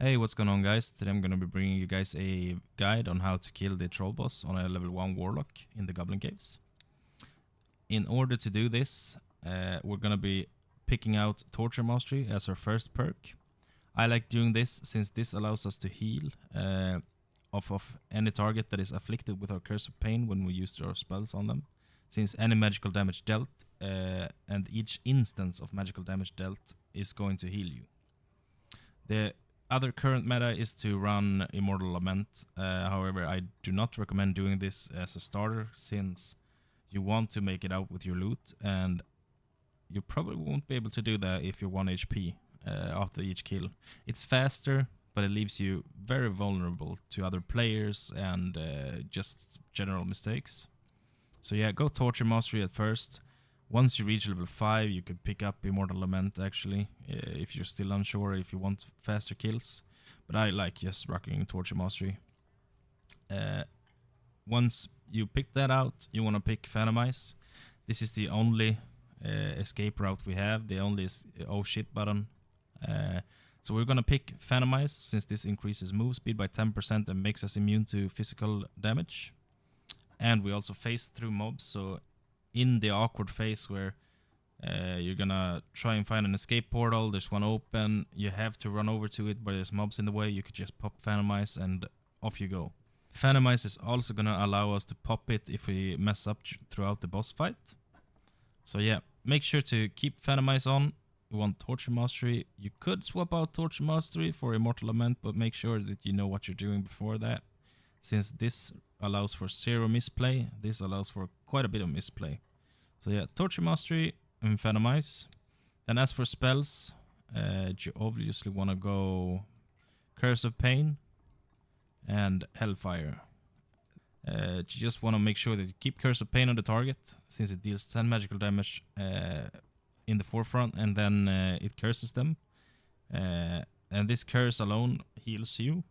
Hey, what's going on, guys? Today I'm going to be bringing you guys a guide on how to kill the troll boss on a level 1 Warlock in the Goblin Caves. In order to do this, we're going to be picking out Torture Mastery as our first perk. I like doing this since this allows us to heal off of any target that is afflicted with our Curse of Pain when we use our spells on them. Since any magical damage dealt and each instance of magical damage dealt is going to heal you. The other current meta is to run Immortal Lament. However, I do not recommend doing this as a starter since you want to make it out with your loot, and you probably won't be able to do that if you're 1 HP after each kill. It's faster, but it leaves you very vulnerable to other players and just general mistakes. So yeah, go Torture Mastery at first. Once you reach level 5, you can pick up Immortal Lament actually, if you're still unsure, if you want faster kills. But I like just rocking Torture Mastery. Once you pick that out, you want to pick Phantomize. This is the only escape route we have, the only oh shit button. So we're going to pick Phantomize since this increases move speed by 10% and makes us immune to physical damage. And we also phase through mobs, so in the awkward phase where you're gonna try and find an escape portal, there's one open, you have to run over to it, but there's mobs in the way, you could just pop Phantomize and off you go. Phantomize is also gonna allow us to pop it if we mess up throughout the boss fight. So yeah, make sure to keep Phantomize on. You want Torture Mastery. You could swap out Torture Mastery for Immortal Lament, but make sure that you know what you're doing before that. Since this allows for 0 misplay, this allows for quite a bit of misplay. So yeah, Torture Mastery and Phantomize. Then as for spells, you obviously want to go Curse of Pain and Hellfire. You just want to make sure that you keep Curse of Pain on the target, since it deals 10 magical damage in the forefront, and then it curses them. And this curse alone heals you.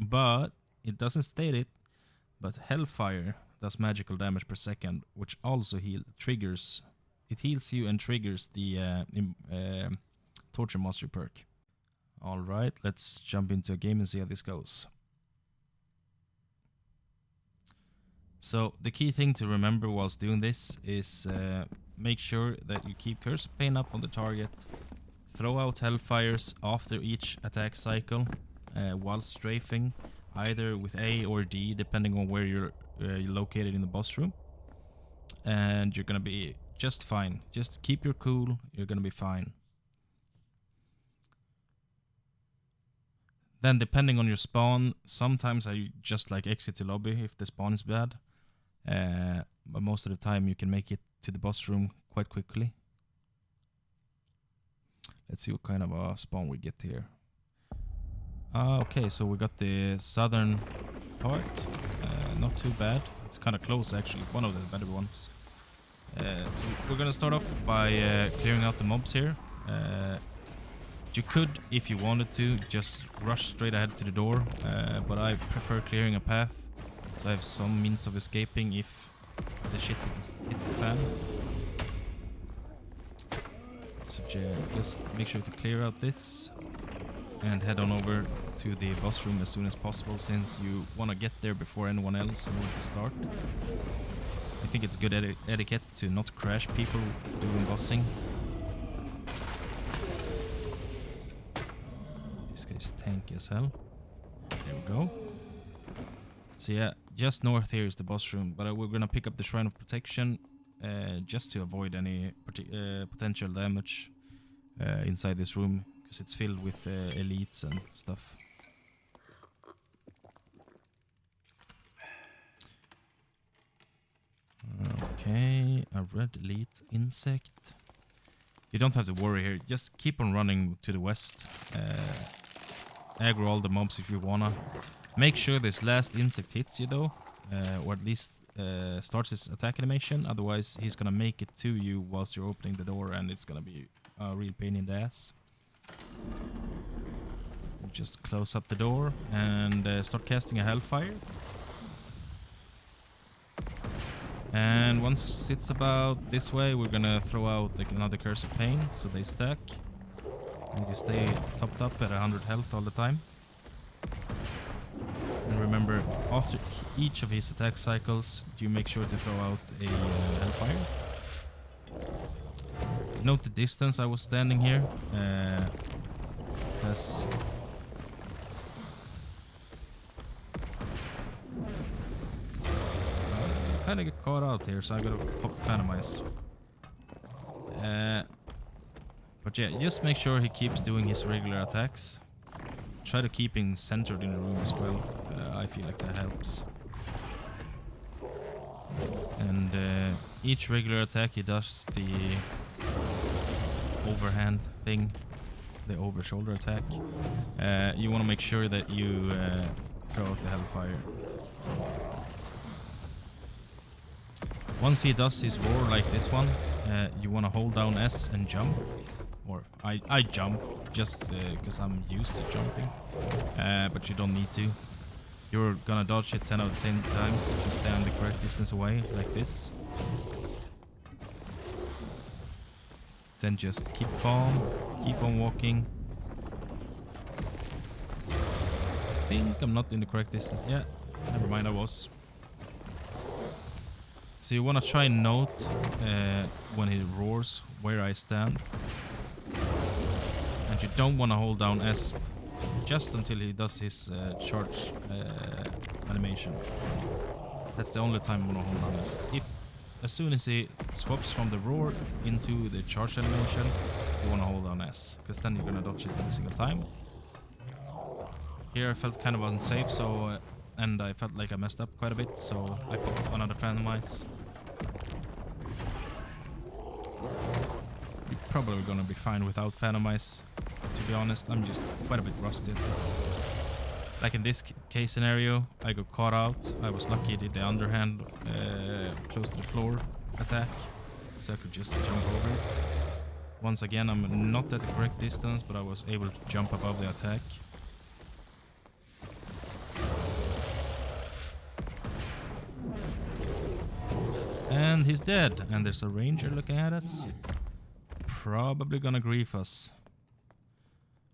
But it doesn't state it, but Hellfire does magical damage per second, which also triggers. It heals you and triggers the Torture Mastery perk. Alright, let's jump into a game and see how this goes. So the key thing to remember whilst doing this is make sure that you keep Curse of Pain up on the target, throw out Hellfires after each attack cycle while strafing, either with A or D, depending on where you're located in the boss room. And you're gonna be just fine. Just keep your cool, you're gonna be fine. Then depending on your spawn, sometimes I just like exit the lobby if the spawn is bad. But most of the time you can make it to the boss room quite quickly. Let's see what kind of a spawn we get here. Okay, so we got the southern part. Not too bad. It's kind of close actually, one of the better ones. So we're gonna start off by clearing out the mobs here. You could, if you wanted to, just rush straight ahead to the door, but I prefer clearing a path, so I have some means of escaping if the shit hits the fan. So just make sure to clear out this and head on over to the boss room as soon as possible, since you want to get there before anyone else in order to start. I think it's good etiquette to not crash people doing bossing. This guy's tanky as hell. There we go. So yeah, just north here is the boss room, but we're gonna pick up the Shrine of Protection just to avoid any potential damage inside this room, because it's filled with elites and stuff. Okay, a red elite insect. You don't have to worry here, just keep on running to the west. Aggro all the mobs if you wanna. Make sure this last insect hits you though, or at least starts his attack animation, otherwise he's gonna make it to you whilst you're opening the door and it's gonna be a real pain in the ass. Just close up the door and start casting a Hellfire. And once it's about this way, we're gonna throw out like another Curse of Pain, so they stack. And you stay topped up at 100 health all the time. And remember, after each of his attack cycles, you make sure to throw out a hellfire. Note the distance I was standing here. Because I kind of get caught out here, so I gotta pop Phantomize. But yeah, just make sure he keeps doing his regular attacks. Try to keep him centered in the room as well. I feel like that helps. And each regular attack he does the overhand thing, the over shoulder attack. You want to make sure that you throw out the hellfire. Once he does his roar like this one, you want to hold down S and jump. Or I jump just because I'm used to jumping, but you don't need to. You're gonna dodge it 10 out of 10 times if you stand the correct distance away, like this. Then just keep calm, keep on walking. I think I'm not in the correct distance. Yeah, never mind, I was. So you want to try and note when he roars where I stand. And you don't want to hold down S just until he does his charge animation. That's the only time you want to hold down S. As soon as he swaps from the roar into the charge animation, you want to hold down S, because then you're going to dodge it every single time. Here I felt kind of unsafe, so and I felt like I messed up quite a bit, so I popped another Phantomize. You're probably gonna be fine without Phantomize. To be honest, I'm just quite a bit rusty at this. Like in this case scenario, I got caught out. I was lucky I did the underhand close to the floor attack, so I could just jump over it. Once again, I'm not at the correct distance, but I was able to jump above the attack. And he's dead, and there's a ranger looking at us. Probably gonna grief us.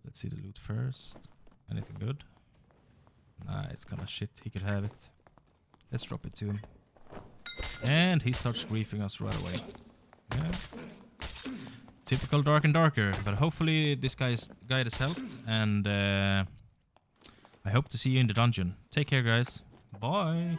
Let's see the loot first. Anything good? Nah, it's kinda shit. He could have it. Let's drop it to him. And he starts griefing us right away. Yeah. Typical Darkanddarker, but hopefully this guide has helped, and I hope to see you in the dungeon. Take care, guys. Bye!